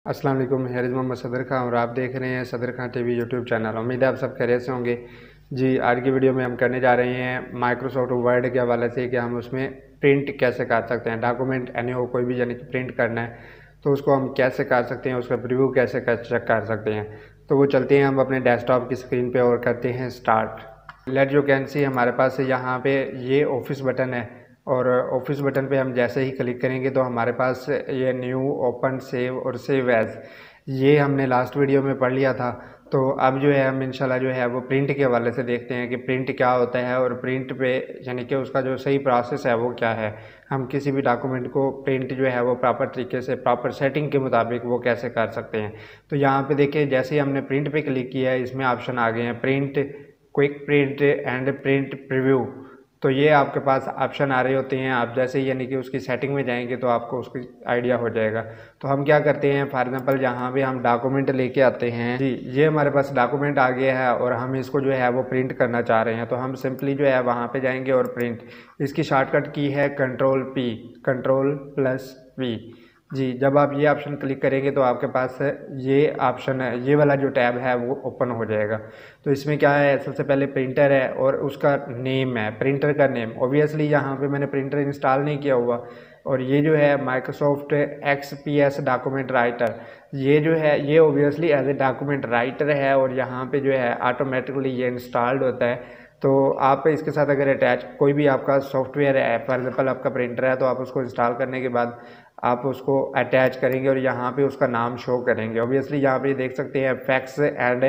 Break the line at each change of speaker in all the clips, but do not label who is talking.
अस्सलाम वालेकुम, हियर मोहम्मद सदर खां और आप देख रहे हैं सदर खां टीवी यूट्यूब चैनल। उम्मीद है आप सब खैरियत से होंगे। जी, आज की वीडियो में हम करने जा रहे हैं माइक्रोसॉफ्ट वर्ड के हवाले से कि हम उसमें प्रिंट कैसे कर सकते हैं। डॉक्यूमेंट एनी हो कोई भी यानी कि प्रिंट करना है तो उसको हम कैसे कर सकते हैं, उसका प्रीव्यू कैसे कर सकते हैं। तो वो चलते हैं हम अपने डेस्कटॉप की स्क्रीन पर और करते हैं start. Let you can see हमारे पास यहाँ पे ये ऑफिस बटन है और ऑफिस बटन पे हम जैसे ही क्लिक करेंगे तो हमारे पास ये न्यू, ओपन, सेव और सेव एज़ ये हमने लास्ट वीडियो में पढ़ लिया था। तो अब जो है हम इंशाल्लाह जो है वो प्रिंट के हवाले से देखते हैं कि प्रिंट क्या होता है और प्रिंट पे यानी कि उसका जो सही प्रोसेस है वो क्या है। हम किसी भी डॉक्यूमेंट को प्रिंट जो है वो प्रॉपर तरीके से प्रॉपर सेटिंग के मुताबिक वो कैसे कर सकते हैं। तो यहाँ पे देखिए, जैसे ही हमने प्रिंट पे क्लिक किया है इसमें ऑप्शन आ गए हैं print, quick print and print preview. तो ये आपके पास ऑप्शन आ रहे होते हैं। आप जैसे ही यानी कि उसकी सेटिंग में जाएंगे तो आपको उसकी आइडिया हो जाएगा। तो हम क्या करते हैं, फॉर एग्जांपल यहाँ पे हम डॉक्यूमेंट लेके आते हैं। जी, ये हमारे पास डॉक्यूमेंट आ गया है और हम इसको जो है वो प्रिंट करना चाह रहे हैं। तो हम सिंपली जो है वहाँ पे जाएंगे और प्रिंट, इसकी शॉर्टकट की है कंट्रोल+P, कंट्रोल+P। जी, जब आप ये ऑप्शन क्लिक करेंगे तो आपके पास ये ऑप्शन है, ये वाला जो टैब है वो ओपन हो जाएगा। तो इसमें क्या है, सबसे पहले प्रिंटर है और उसका नेम है, प्रिंटर का नेम। ऑब्वियसली यहाँ पे मैंने प्रिंटर इंस्टॉल नहीं किया हुआ। और ये जो है माइक्रोसॉफ्ट XPS डॉक्यूमेंट राइटर, ये जो है ये obviously as a document writer है और यहाँ पे जो है ऑटोमेटिकली ये इंस्टॉल्ड होता है। तो आप इसके साथ अगर अटैच कोई भी आपका सॉफ्टवेयर है, फॉर एग्जांपल आपका प्रिंटर है, तो आप उसको इंस्टॉल करने के बाद आप उसको अटैच करेंगे और यहाँ पे उसका नाम शो करेंगे। ऑब्वियसली यहाँ पे देख सकते हैं fax and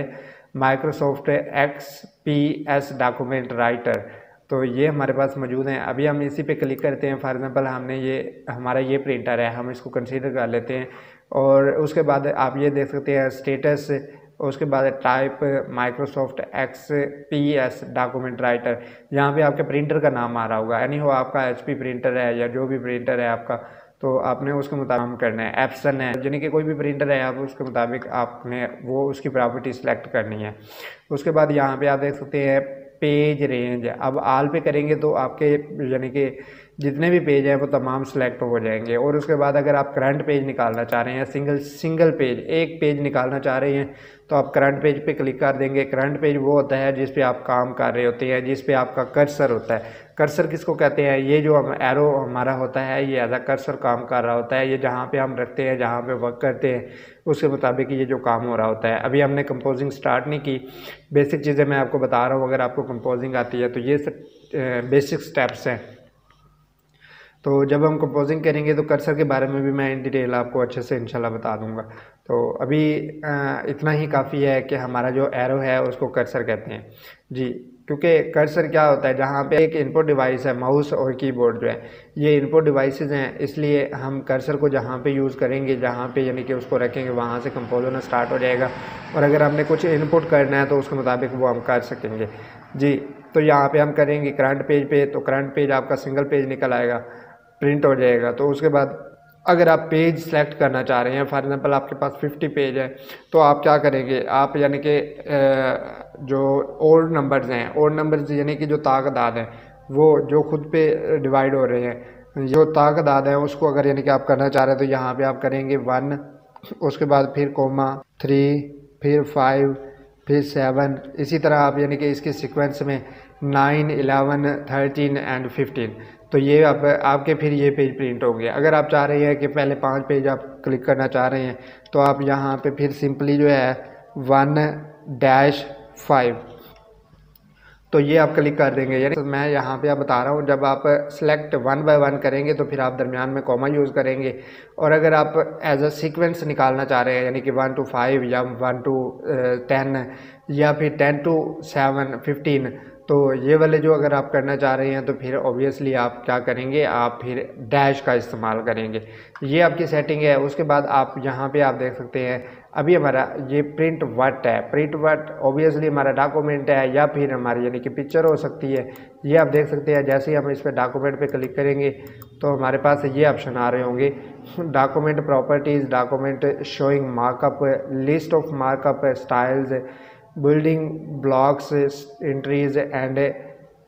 Microsoft XPS document writer. तो ये हमारे पास मौजूद हैं। अभी हम इसी पे क्लिक करते हैं। फॉर एग्जांपल हमने ये हमारा ये प्रिंटर है, हम इसको कंसीडर कर लेते हैं। और उसके बाद आप ये देख सकते हैं स्टेटस, उसके बाद type Microsoft XPS document writer. यहाँ पे आपके प्रिंटर का नाम आ रहा होगा, यानी हो आपका HP प्रिंटर है या जो भी प्रिंटर है आपका, तो आपने उसके मुताबिक करना है। एप्सन है, यानी कि कोई भी प्रिंटर है, आप उसके मुताबिक आपने वो उसकी प्रॉपर्टी सेलेक्ट करनी है। उसके बाद यहाँ पे आप देख सकते हैं पेज रेंज। अब ऑल पे करेंगे तो आपके यानी कि जितने भी पेज हैं वो तमाम सेलेक्ट हो जाएंगे। और उसके बाद अगर आप करंट पेज निकालना चाह रहे हैं, सिंगल पेज, एक पेज निकालना चाह रहे हैं, तो आप करंट पेज पे क्लिक कर देंगे। करंट पेज वो होता है जिस पे आप काम कर रहे होते हैं, जिस पे आपका कर्सर होता है। कर्सर किसको कहते हैं, ये जो हम एरो हमारा होता है ये एज अ कर्सर काम कर रहा होता है। ये जहाँ पे हम रखते हैं, जहाँ पे वर्क करते हैं, उसके मुताबिक ये जो काम हो रहा होता है। अभी हमने कंपोजिंग स्टार्ट नहीं की, बेसिक चीज़ें मैं आपको बता रहा हूँ। अगर आपको कंपोजिंग आती है तो ये बेसिक स्टेप्स हैं। तो जब हम कंपोजिंग करेंगे तो कर्सर के बारे में भी मैं इन डिटेल आपको अच्छे से इंशाल्लाह बता दूंगा। तो अभी इतना ही काफ़ी है कि हमारा जो एरो है उसको कर्सर कहते हैं। जी, क्योंकि कर्सर क्या होता है, जहाँ पे एक इनपुट डिवाइस है, माउस और कीबोर्ड जो है ये इनपुट डिवाइसेस हैं, इसलिए हम कर्सर को जहाँ पे यूज़ करेंगे, जहाँ पे यानी कि उसको रखेंगे, वहाँ से कंपोज होना स्टार्ट हो जाएगा। और अगर हमने कुछ इनपुट करना है तो उसके मुताबिक वो हम कर सकेंगे। जी, तो यहाँ पे हम करेंगे करंट पेज पे, तो करंट पेज आपका सिंगल पेज निकल आएगा, प्रिंट हो जाएगा। तो उसके बाद अगर आप पेज सेलेक्ट करना चाह रहे हैं, फॉर एग्जांपल आपके पास 50 पेज है, तो आप क्या करेंगे, आप यानी कि जो ओड नंबर्स हैं, ओड नंबर्स यानी कि जो तादाद हैं वो जो खुद पे डिवाइड हो रहे हैं, जो तादाद है उसको अगर यानी कि आप करना चाह रहे हैं तो यहाँ पे आप करेंगे 1, उसके बाद फिर कोमा 3, फिर 5, फिर 7। इसी तरह आप यानी कि इसके सीक्वेंस में 9, 11, 13 एंड 15। तो ये आपके फिर ये पेज प्रिंट होंगे। अगर आप चाह रहे हैं कि पहले 5 पेज आप क्लिक करना चाह रहे हैं तो आप यहाँ पे फिर सिंपली जो है 1-5, तो ये आप क्लिक कर देंगे। यानी तो मैं यहाँ पे आप बता रहा हूँ, जब आप सेलेक्ट 1 बाय 1 करेंगे तो फिर आप दरमियान में कॉमा यूज़ करेंगे। और अगर आप एज अ सीक्वेंस निकालना चाह रहे हैं, यानी कि 1 to 5 या 1 to 10 या फिर 10 to 7, 15, तो ये वाले जो अगर आप करना चाह रहे हैं तो फिर ऑब्वियसली आप क्या करेंगे, आप फिर डैश का इस्तेमाल करेंगे। ये आपकी सेटिंग है। उसके बाद आप यहाँ पे आप देख सकते हैं अभी हमारा ये प्रिंट व्हाट है। प्रिंट व्हाट ऑब्वियसली हमारा डॉक्यूमेंट है या फिर हमारी यानी कि पिक्चर हो सकती है। ये आप देख सकते हैं, जैसे ही हम इस पर डॉक्यूमेंट पे क्लिक करेंगे तो हमारे पास ये ऑप्शन आ रहे होंगे, document properties, document showing markup, list of markup styles, building blocks, entries and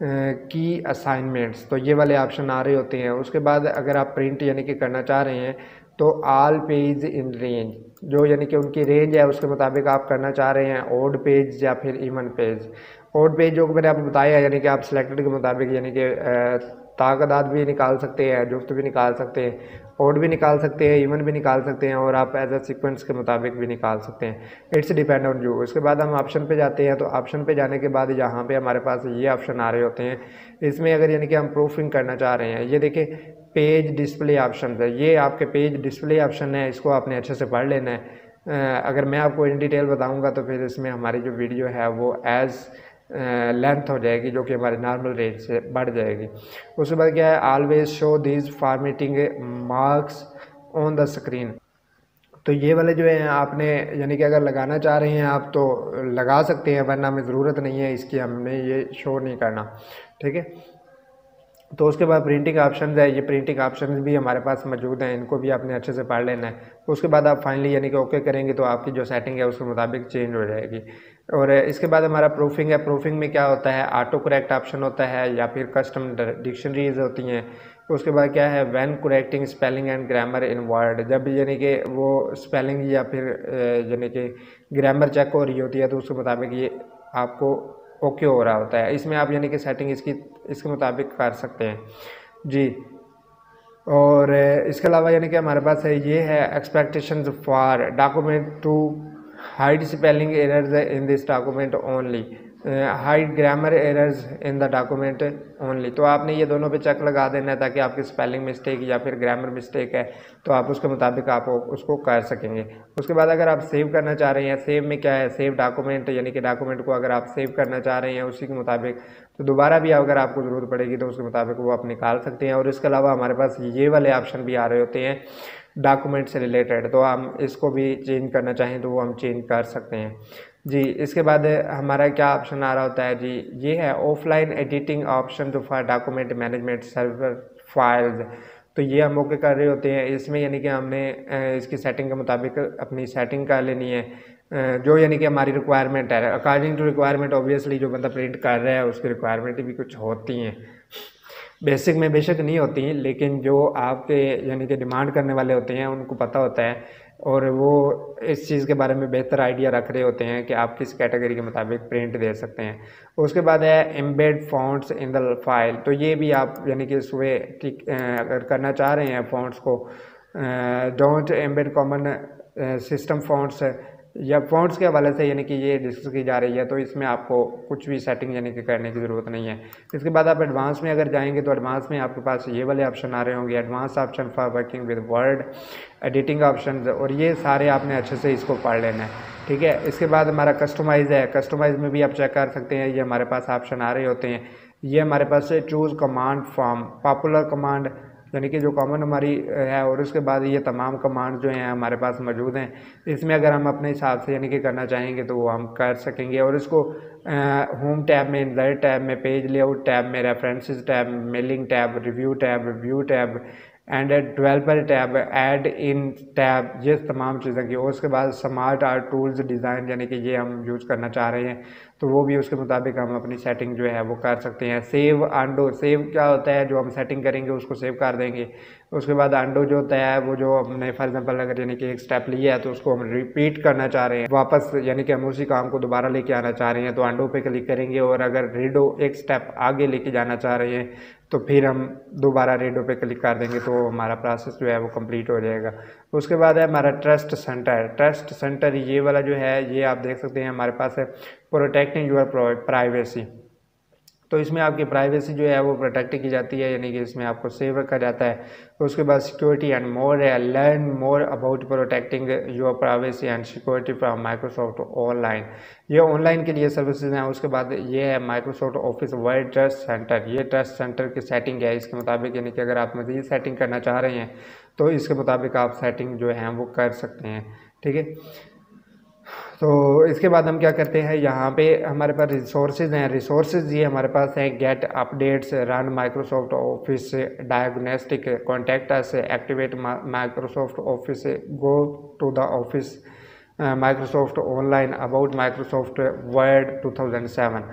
की असाइनमेंट्स। तो ये वाले ऑप्शन आ रहे होते हैं। उसके बाद अगर आप प्रिंट यानी कि करना चाह रहे हैं तो ऑल पेज इन रेंज, जो यानी कि उनकी रेंज है उसके मुताबिक आप करना चाह रहे हैं ओड पेज या फिर इवन पेज। ओड पेज जो मैंने आपको बताया यानी कि आप सिलेक्टेड के मुताबिक यानी कि ताकदाद भी निकाल सकते हैं, जुफ्त भी निकाल सकते हैं, ओड भी निकाल सकते हैं, इवन भी निकाल सकते हैं, और आप एज अ सीक्वेंस के मुताबिक भी निकाल सकते हैं। It's depend on you. उसके बाद हम ऑप्शन पे जाते हैं, तो ऑप्शन पे जाने के बाद यहाँ पे हमारे पास ये ऑप्शन आ रहे होते हैं। इसमें अगर यानी कि हम प्रूफिंग करना चाह रहे हैं, ये देखिए पेज डिस्प्ले ऑप्शन है, ये आपके पेज डिस्प्ले ऑप्शन है, इसको आपने अच्छे से पढ़ लेना है। अगर मैं आपको इन डिटेल बताऊँगा तो फिर इसमें हमारी जो वीडियो है वो एज़ लेंथ हो जाएगी, जो कि हमारे नॉर्मल रेंज से बढ़ जाएगी। उसके बाद क्या है, always show these formatting marks on the screen. तो ये वाले जो है आपने यानी कि अगर लगाना चाह रहे हैं आप तो लगा सकते हैं, वरना हमें ज़रूरत नहीं है इसकी, हमने ये शो नहीं करना, ठीक है। तो उसके बाद प्रिंटिंग ऑप्शन है, ये प्रिंटिंग ऑप्शन भी हमारे पास मौजूद हैं, इनको भी आपने अच्छे से पढ़ लेना है। उसके बाद आप फाइनली यानी कि ओके करेंगे तो आपकी जो सेटिंग है उसके मुताबिक चेंज हो जाएगी। और इसके बाद हमारा प्रूफिंग है। प्रूफिंग में क्या होता है, ऑटो करेक्ट ऑप्शन होता है या फिर कस्टम डिक्शनरीज होती हैं। उसके बाद क्या है, when correcting spelling and grammar in word, जब यानी कि वो स्पेलिंग या फिर यानी कि ग्रामर चेक हो रही होती है तो उसके मुताबिक ये आपको ओके हो रहा होता है। इसमें आप यानी कि सेटिंग इसके मुताबिक कर सकते हैं जी। और इसके अलावा यानी कि हमारे पास है ये है expectations for document to hide spelling errors in this document only, hide grammar errors in the document only. तो आपने ये दोनों पे चेक लगा देना है ताकि आपकी स्पेलिंग मिस्टेक या फिर ग्रामर मिस्टेक है तो आप उसके मुताबिक आप उसको कर सकेंगे। उसके बाद अगर आप सेव करना चाह रहे हैं, सेव में क्या है, सेव डॉक्यूमेंट यानी कि डॉक्यूमेंट को अगर आप सेव करना चाह रहे हैं उसी के मुताबिक तो दोबारा भी अगर आपको ज़रूरत पड़ेगी तो उसके मुताबिक वो आप निकाल सकते हैं। और इसके अलावा हमारे पास ये वाले ऑप्शन भी आ रहे होते हैं डॉक्यूमेंट से रिलेटेड, तो हम इसको भी चेंज करना चाहें तो वो हम चेंज कर सकते हैं जी। इसके बाद हमारा क्या ऑप्शन आ रहा होता है जी, ये है ऑफलाइन एडिटिंग ऑप्शन जो for document management server files. तो ये हम ओके कर रहे होते हैं। इसमें यानी कि हमने इसकी सेटिंग के मुताबिक अपनी सेटिंग कर लेनी है, जो यानी कि हमारी रिक्वायरमेंट है अकॉर्डिंग टू रिक्वायरमेंट। ऑब्वियसली जो बंदा प्रिंट कर रहा है उसकी रिक्वायरमेंट भी कुछ होती हैं, बेसिक में बेशक नहीं होती, लेकिन जो आपके यानी कि डिमांड करने वाले होते हैं उनको पता होता है और वो इस चीज़ के बारे में बेहतर आइडिया रख रहे होते हैं कि आप किस कैटेगरी के मुताबिक प्रिंट दे सकते हैं। उसके बाद है embed fonts in the file, तो ये भी आप यानी कि सुबह ठीक अगर करना चाह रहे हैं फॉन्ट्स को, don't embed common system fonts या फॉन्ट्स के हवाले से यानी कि ये डिस्कस की जा रही है, तो इसमें आपको कुछ भी सेटिंग यानी कि करने की ज़रूरत नहीं है। इसके बाद आप एडवांस में अगर जाएंगे तो एडवांस में आपके पास ये वाले ऑप्शन आ रहे होंगे, advance option for working with word, editing option, और ये सारे आपने अच्छे से इसको पढ़ लेना है, ठीक है। इसके बाद हमारा कस्टमाइज़ है, कस्टमाइज़ में भी आप चेक कर सकते हैं, ये हमारे पास ऑप्शन आ रहे होते हैं। ये हमारे पास choose command form, popular command यानी कि जो कॉमन हमारी है, और उसके बाद ये तमाम कमांड जो हैं हमारे पास मौजूद हैं। इसमें अगर हम अपने हिसाब से यानी कि करना चाहेंगे तो वो हम कर सकेंगे। और इसको होम टैब में, इंसर्ट टैब में, पेज लेआउट टैब में, references tab, mailing tab, review tab end developer tab, add in tab, ये तमाम चीज़ें की। और उसके बाद स्मार्ट आर्ट टूल्स डिज़ाइन यानी कि ये हम यूज़ करना चाह रहे हैं तो वो भी उसके मुताबिक हम अपनी सेटिंग जो है वो कर सकते हैं। सेव अंडो, सेव क्या होता है, जो हम सेटिंग करेंगे उसको सेव कर देंगे। उसके बाद अंडो जो होता है वो जो हमने फॉर एग्जांपल अगर यानी कि एक स्टेप लिया है तो उसको हम रिपीट करना चाह रहे हैं वापस, यानी कि हम उसी काम को दोबारा लेके आना चाह रहे हैं तो अंडो पे क्लिक करेंगे। और अगर रीडो एक स्टेप आगे लेके जाना चाह रहे हैं तो फिर हम दोबारा रीडो पे क्लिक कर देंगे तो हमारा प्रोसेस जो है वो कंप्लीट हो जाएगा। उसके बाद है हमारा ट्रस्ट सेंटर। ट्रस्ट सेंटर ये वाला जो है ये आप देख सकते हैं हमारे पास है प्रोटेक्टिंग योर प्राइवेसी। तो इसमें आपकी प्राइवेसी जो है वो प्रोटेक्ट की जाती है, यानी कि इसमें आपको सेव रखा जाता है। उसके बाद सिक्योरिटी एंड मोर है, learn more about protecting your privacy and security from Microsoft online, ये ऑनलाइन के लिए सर्विसेज हैं। उसके बाद ये है Microsoft office word trust centre, ये ट्रस्ट सेंटर की सेटिंग है इसके मुताबिक, यानी कि अगर आप मज़ीद सेटिंग करना चाह रहे हैं तो इसके मुताबिक आप सेटिंग जो है वो कर सकते हैं, ठीक है। तो इसके बाद हम क्या करते हैं, यहाँ पे हमारे पास रिसोर्सेज हैं। रिसोर्सेज ये हमारे पास हैं, get updates, run Microsoft Office, diagnostic, contact us, activate Microsoft Office, go to the office, Microsoft online, about Microsoft Word 2007।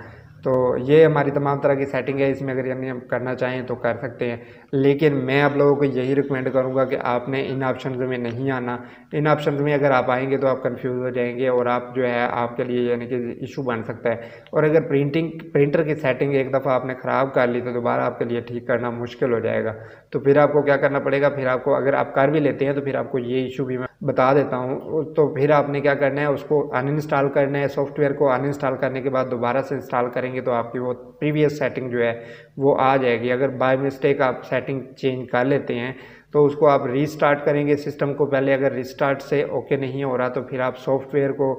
तो ये हमारी तमाम तरह की सेटिंग है, इसमें अगर यानी हम करना चाहें तो कर सकते हैं। लेकिन मैं आप लोगों को यही रिकमेंड करूँगा कि आपने इन ऑप्शन में नहीं आना। इन ऑप्शन में अगर आप आएंगे तो आप कंफ्यूज हो जाएंगे और आप जो है आपके लिए यानी कि इशू बन सकता है। और अगर प्रिंटर की सेटिंग एक दफ़ा आपने ख़राब कर ली तो दोबारा आपके लिए ठीक करना मुश्किल हो जाएगा। तो फिर आपको क्या करना पड़ेगा, फिर आपको अगर आप कर भी लेते हैं तो फिर आपको ये इशू भी मैं बता देता हूँ। तो फिर आपने क्या करना है, उसको अनइंस्टॉल करना है। सॉफ्टवेयर को अनइंस्टॉल करने के बाद दोबारा से इंस्टॉल करेंगे तो आपकी वो प्रीवियस सेटिंग जो है वो आ जाएगी। अगर बाय मिस्टेक आप सेटिंग चेंज कर लेते हैं तो उसको आप रीस्टार्ट करेंगे सिस्टम को पहले। अगर रीस्टार्ट से ओके नहीं हो रहा तो फिर आप सॉफ्टवेयर को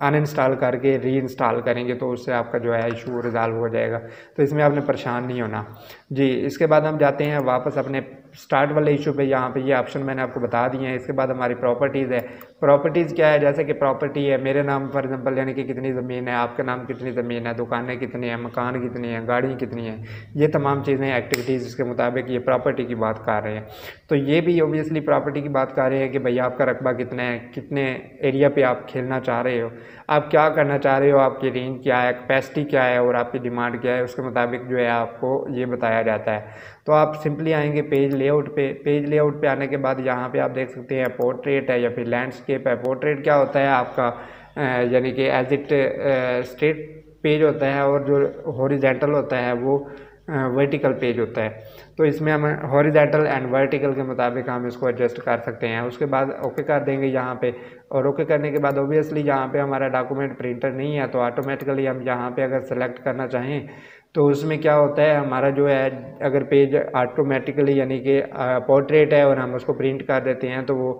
अनइंस्टॉल करके री इंस्टॉल करेंगे तो उससे आपका जो है इशू रिजॉल्व हो जाएगा। तो इसमें आपने परेशान नहीं होना जी। इसके बाद हम जाते हैं वापस अपने स्टार्ट वाले इशू पे। यहाँ पे ये ऑप्शन मैंने आपको बता दिए हैं। इसके बाद हमारी प्रॉपर्टीज़ है। प्रॉपर्टीज़ क्या है, जैसे कि प्रॉपर्टी है मेरे नाम फॉर एग्जांपल यानी कि कितनी ज़मीन है, आपके नाम कितनी ज़मीन है, दुकानें कितनी हैं, मकान कितनी हैं, गाड़ी कितनी है, ये तमाम चीज़ें एक्टिविटीज़ इसके मुताबिक ये प्रॉपर्टी की बात कर रहे हैं। तो ये भी ओबियसली प्रॉपर्टी की बात कर रहे हैं कि भाई आपका रकबा कितना है, कितने एरिया पे आप खेलना चाह रहे हो, आप क्या करना चाह रहे हो, आपकी रेंज क्या है, कैपेसिटी क्या है और आपकी डिमांड क्या है, उसके मुताबिक जो है आपको ये बताया जाता है। तो आप सिंपली आएंगे पेज लेआउट पे। पेज लेआउट पे आने के बाद यहाँ पे आप देख सकते हैं पोर्ट्रेट है या फिर लैंडस्केप है। पोर्ट्रेट क्या होता है आपका यानी कि एज इट स्ट्रेट पेज होता है और जो हॉरिजॉन्टल होता है वो वर्टिकल पेज होता है। तो इसमें हम हॉरिजॉन्टल एंड वर्टिकल के मुताबिक हम इसको एडजस्ट कर सकते हैं। उसके बाद ओके कर देंगे यहाँ पे। और ओके करने के बाद ओबियसली यहाँ पे हमारा डॉक्यूमेंट प्रिंटर नहीं है तो ऑटोमेटिकली हम यहाँ पे अगर सेलेक्ट करना चाहें तो उसमें क्या होता है हमारा जो है अगर पेज ऑटोमेटिकली यानी कि पोर्ट्रेट है और हम उसको प्रिंट कर देते हैं तो वो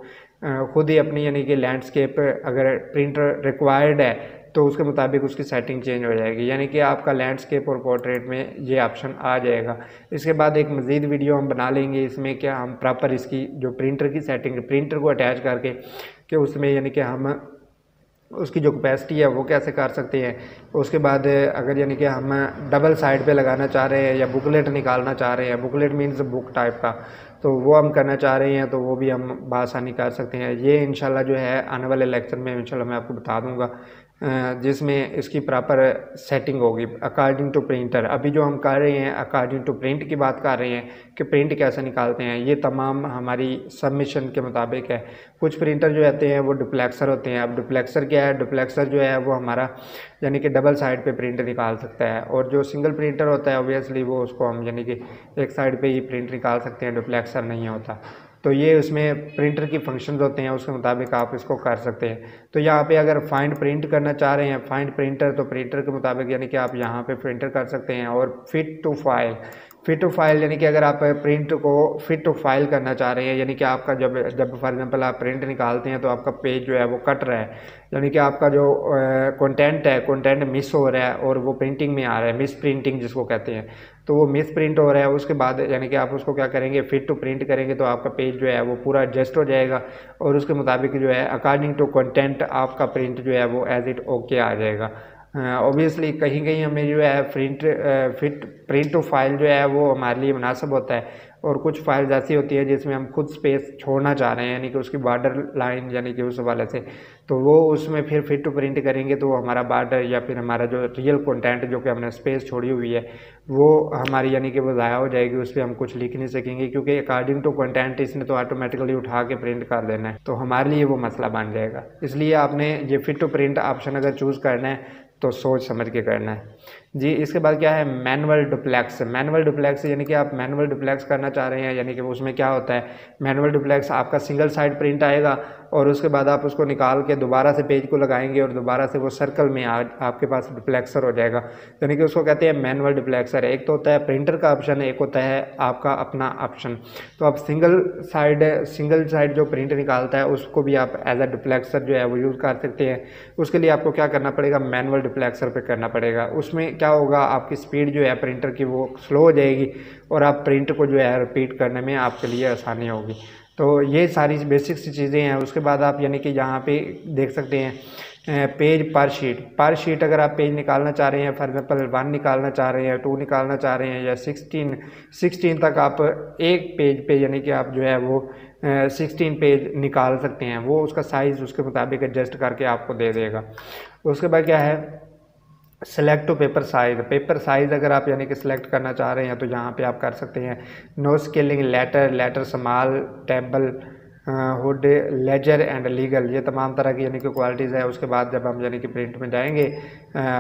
खुद ही अपनी यानी कि लैंडस्केप अगर प्रिंटर रिक्वायर्ड है तो उसके मुताबिक उसकी सेटिंग चेंज हो जाएगी, यानी कि आपका लैंडस्केप और पोर्ट्रेट में ये ऑप्शन आ जाएगा। इसके बाद एक मज़ीद वीडियो हम बना लेंगे इसमें क्या हम प्रॉपर इसकी जो प्रिंटर की सेटिंग प्रिंटर को अटैच करके कि उसमें यानी कि हम उसकी जो कैपेसिटी है वो कैसे कर सकते हैं। उसके बाद अगर यानी कि हम डबल साइड पे लगाना चाह रहे हैं या बुकलेट निकालना चाह रहे हैं, बुकलेट मीन्स बुक टाइप का, तो वो हम करना चाह रहे हैं तो वो भी हम बआसानी कर सकते हैं। ये इंशाल्लाह जो है आने वाले लेक्चर में इंशाल्लाह मैं आपको बता दूंगा जिसमें इसकी प्रॉपर सेटिंग होगी अकॉर्डिंग टू प्रिंटर। अभी जो हम कर रहे हैं अकॉर्डिंग टू प्रिंट की बात कर रहे हैं कि प्रिंट कैसे निकालते हैं, ये तमाम हमारी सबमिशन के मुताबिक है। कुछ प्रिंटर जो रहते हैं वो डुप्लेक्सर होते हैं। अब डुप्लेक्सर क्या है, डुप्लेक्सर जो है वो हमारा यानी कि डबल साइड पे प्रिंट निकाल सकता है और जो सिंगल प्रिंटर होता है ऑब्वियसली वो उसको हम यानी कि एक साइड पे ही प्रिंट निकाल सकते हैं, डुप्लेक्सर नहीं होता। तो ये उसमें प्रिंटर की फंक्शंस होते हैं, उसके मुताबिक आप इसको कर सकते हैं। तो यहाँ पे अगर फाइंड प्रिंट करना चाह रहे हैं फाइंड प्रिंटर, तो प्रिंटर के मुताबिक यानी कि आप यहाँ पे प्रिंटर कर सकते हैं। और फिट टू फाइल यानी कि अगर आप प्रिंट को फिट टू फाइल करना चाह रहे हैं यानी कि आपका जब फॉर एग्जांपल आप प्रिंट निकालते हैं तो आपका पेज जो है वो कट रहा है, यानी कि आपका जो कंटेंट मिस हो रहा है और वो प्रिंटिंग में आ रहा है, मिस प्रिंटिंग जिसको कहते हैं, तो वो मिस प्रिंट हो रहा है। उसके बाद यानी कि आप उसको क्या करेंगे, फिट टू प्रिंट करेंगे तो आपका पेज जो है वो पूरा एडजस्ट हो जाएगा और उसके मुताबिक जो है अकॉर्डिंग टू कंटेंट आपका प्रिंट जो है वो एज इट ओके आ जाएगा। ऑब्वियसली कहीं कहीं हमें जो है प्रिंट टू फाइल जो है वो हमारे लिए मुनासिब होता है और कुछ फाइल्स ऐसी होती है जिसमें हम खुद स्पेस छोड़ना चाह रहे हैं यानी कि उसकी बॉर्डर लाइन यानी कि उस हवाले से, तो वो उसमें फिर फिट टू प्रिंट करेंगे तो हमारा बॉर्डर या फिर हमारा जो रियल कंटेंट जो कि हमने स्पेस छोड़ी हुई है वो हमारी यानी कि वो ज़ाया हो जाएगी, उस पर हम कुछ लिख नहीं सकेंगे क्योंकि अकॉर्डिंग टू कंटेंट इसने तो ऑटोमेटिकली उठा के प्रिंट कर देना है, तो हमारे लिए वो मसला बन जाएगा। इसलिए आपने ये फिट टू प्रिंट ऑप्शन अगर चूज़ करना है तो सोच समझ के करना है जी। इसके बाद क्या है, मैनुअल डुप्लेक्स यानी कि आप मैनुअल डुप्लेक्स करना चाह रहे हैं, यानी कि उसमें क्या होता है मैनुअल डुप्लेक्स आपका सिंगल साइड प्रिंट आएगा और उसके बाद आप उसको निकाल के दोबारा से पेज को लगाएंगे और दोबारा से वो सर्कल में आपके पास डुप्लेक्सर हो जाएगा, यानी कि उसको कहते हैं मैनुअल डुप्लेक्सर। एक तो होता है प्रिंटर का ऑप्शन, एक होता है आपका अपना ऑप्शन। तो आप सिंगल साइड जो प्रिंट निकालता है उसको भी आप एज अ डुप्लेक्सर जो है वो यूज़ कर सकते हैं। उसके लिए आपको क्या करना पड़ेगा, मैनुअल डुप्लेक्सर पे करना पड़ेगा। उसमें क्या होगा, आपकी स्पीड जो है प्रिंटर की वो स्लो हो जाएगी और आप प्रिंट को जो है रिपीट करने में आपके लिए आसानी होगी। तो ये सारी बेसिक सी चीज़ें हैं। उसके बाद आप यानी कि यहाँ पे देख सकते हैं पेज पर शीट अगर आप पेज निकालना चाह रहे हैं, फॉर एग्जांपल 1 निकालना चाह रहे हैं, 2 निकालना चाह रहे हैं या 16 तक आप एक पेज पे यानी कि आप जो है वो 16 पेज निकाल सकते हैं। वो उसका साइज़ उसके मुताबिक एडजस्ट करके आपको दे देगा। उसके बाद क्या है, सेलेक्ट टू पेपर साइज़ अगर आप यानी कि सिलेक्ट करना चाह रहे हैं तो यहाँ पे आप कर सकते हैं। No scaling, letter small, table, hood, ledger and legal, ये तमाम तरह की यानी कि क्वालिटीज़ है। उसके बाद जब हम यानी कि प्रिंट में जाएंगे,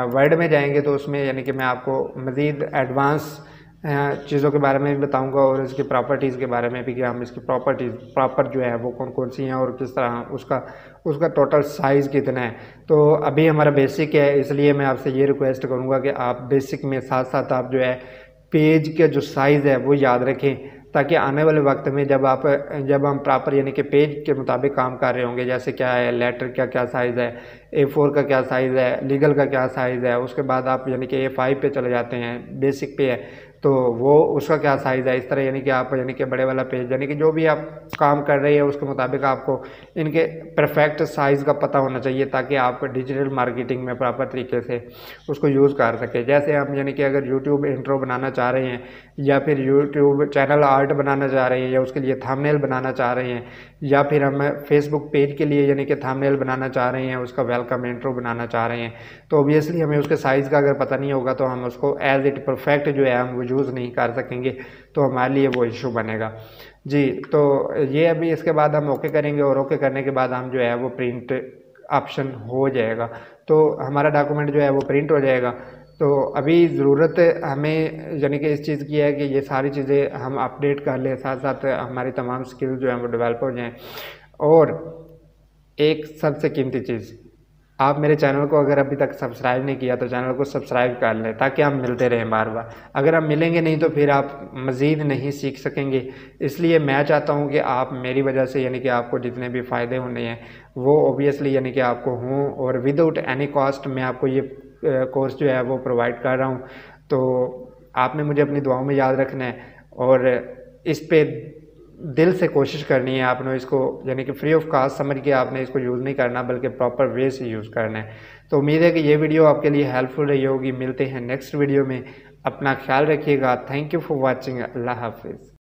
वर्ड में जाएंगे, तो उसमें यानी कि मैं आपको मज़ीद एडवांस चीज़ों के बारे में भी बताऊंगा और इसकी प्रॉपर्टीज़ के बारे में भी कि हम इसकी प्रॉपर्टीज़ प्रॉपर जो है वो कौन कौन सी हैं और किस तरह उसका टोटल साइज़ कितना है। तो अभी हमारा बेसिक है, इसलिए मैं आपसे ये रिक्वेस्ट करूँगा कि आप बेसिक में साथ साथ आप जो है पेज के जो साइज़ है वो याद रखें, ताकि आने वाले वक्त में जब हम प्रॉपर यानी कि पेज के मुताबिक काम कर रहे होंगे, जैसे क्या है लेटर का क्या साइज़ है, A4 का क्या साइज़ है, लीगल का क्या साइज़ है, उसके बाद आप यानी कि A5 पे चले जाते हैं, बेसिक पे है तो वो उसका क्या साइज़ है। इस तरह यानी कि आप यानी कि बड़े वाला पेज यानी कि जो भी आप काम कर रहे हैं उसके मुताबिक आपको इनके परफेक्ट साइज़ का पता होना चाहिए, ताकि आप डिजिटल मार्केटिंग में प्रॉपर तरीके से उसको यूज़ कर सकें। जैसे हम यानी कि अगर यूट्यूब इंट्रो बनाना चाह रहे हैं या फिर यूट्यूब चैनल आर्ट बनाना चाह रहे हैं या उसके लिए थंबनेल बनाना चाह रहे हैं, या फिर हम फेसबुक पेज के लिए यानी कि थंबनेल बनाना चाह रहे हैं, उसका वेलकम इंट्रो बनाना चाह रहे हैं, तो ऑब्वियसली हमें उसके साइज़ का अगर पता नहीं होगा तो हम उसको एज इट परफेक्ट जो है हम यूज़ नहीं कर सकेंगे, तो हमारे लिए वो इशू बनेगा जी। तो ये अभी इसके बाद हम ओके करेंगे और ओके करने के बाद हम जो है वो प्रिंट ऑप्शन हो जाएगा, तो हमारा डॉक्यूमेंट जो है वो प्रिंट हो जाएगा। तो अभी ज़रूरत हमें यानी कि इस चीज़ की है कि ये सारी चीज़ें हम अपडेट कर लें, साथ साथ हमारी तमाम स्किल जो हैं वो डेवलप हो जाएँ। और एक सबसे कीमती चीज़, आप मेरे चैनल को अगर अभी तक सब्सक्राइब नहीं किया तो चैनल को सब्सक्राइब कर लें, ताकि हम मिलते रहें बार बार। अगर हम मिलेंगे नहीं तो फिर आप मज़ीद नहीं सीख सकेंगे, इसलिए मैं चाहता हूं कि आप मेरी वजह से यानी कि आपको जितने भी फ़ायदे होने हैं वो ओबियसली यानी कि आपको हों, और विदाउट एनी कॉस्ट मैं आपको ये कोर्स जो है वो प्रोवाइड कर रहा हूँ। तो आपने मुझे अपनी दुआओं में याद रखना है और इस पे दिल से कोशिश करनी है आपने इसको, यानी कि फ्री ऑफ कॉस्ट समझ के आपने इसको यूज़ नहीं करना बल्कि प्रॉपर वे से यूज़ करना है। तो उम्मीद है कि ये वीडियो आपके लिए हेल्पफुल रही होगी। मिलते हैं नेक्स्ट वीडियो में, अपना ख्याल रखिएगा। Thank you for watching. अल्लाह हाफिज़।